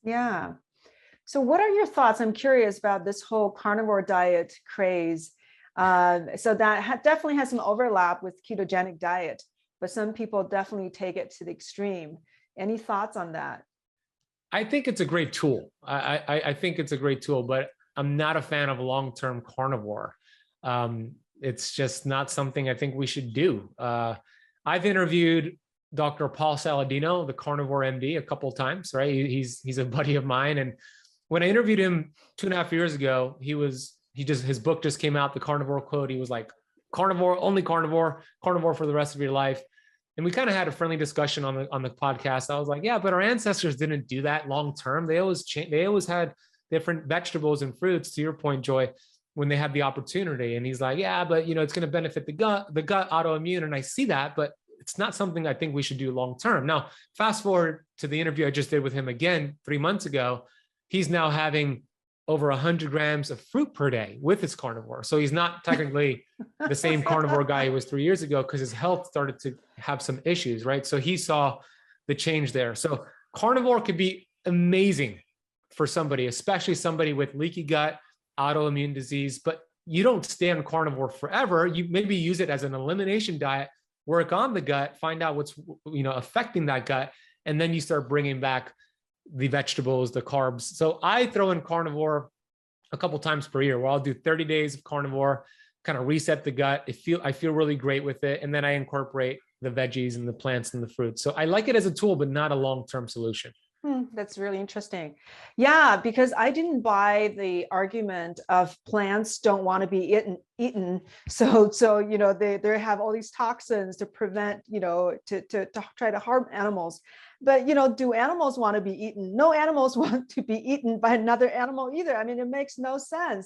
Yeah. So what are your thoughts? I'm curious about this whole carnivore diet craze. So that definitely has some overlap with ketogenic diet, but some people definitely take it to the extreme. Any thoughts on that? I think it's a great tool. I think it's a great tool, but I'm not a fan of long-term carnivore. It's just not something I think we should do. I've interviewed Dr. Paul Saladino, the carnivore MD, a couple of times, right? He's a buddy of mine. And when I interviewed him 2.5 years ago, his book just came out, The Carnivore Code. He was like, carnivore, only carnivore, carnivore for the rest of your life. And we kind of had a friendly discussion on the podcast. I was like, yeah, but our ancestors didn't do that long term. They always had different vegetables and fruits, to your point, Joy, when they had the opportunity. And he's like, yeah, but it's going to benefit the gut autoimmune. And I see that, but it's not something I think we should do long term. Now, fast forward to the interview I just did with him again 3 months ago. He's now having over 100 grams of fruit per day with his carnivore. So he's not technically the same carnivore guy he was 3 years ago, because his health started to have some issues, right? So he saw the change there. So carnivore could be amazing for somebody, especially somebody with leaky gut, autoimmune disease, but you don't stay on carnivore forever. You maybe use it as an elimination diet, work on the gut, find out what's affecting that gut, and then you start bringing back the vegetables, the carbs. So I throw in carnivore a couple times per year, where I'll do 30 days of carnivore, kind of reset the gut. I feel really great with it. And then I incorporate the veggies and the plants and the fruits. So I like it as a tool, but not a long-term solution. That's really interesting. Yeah, because I didn't buy the argument of plants don't want to be eaten. So they have all these toxins to prevent, to try to harm animals. But do animals want to be eaten? No animals want to be eaten by another animal either. I mean, it makes no sense.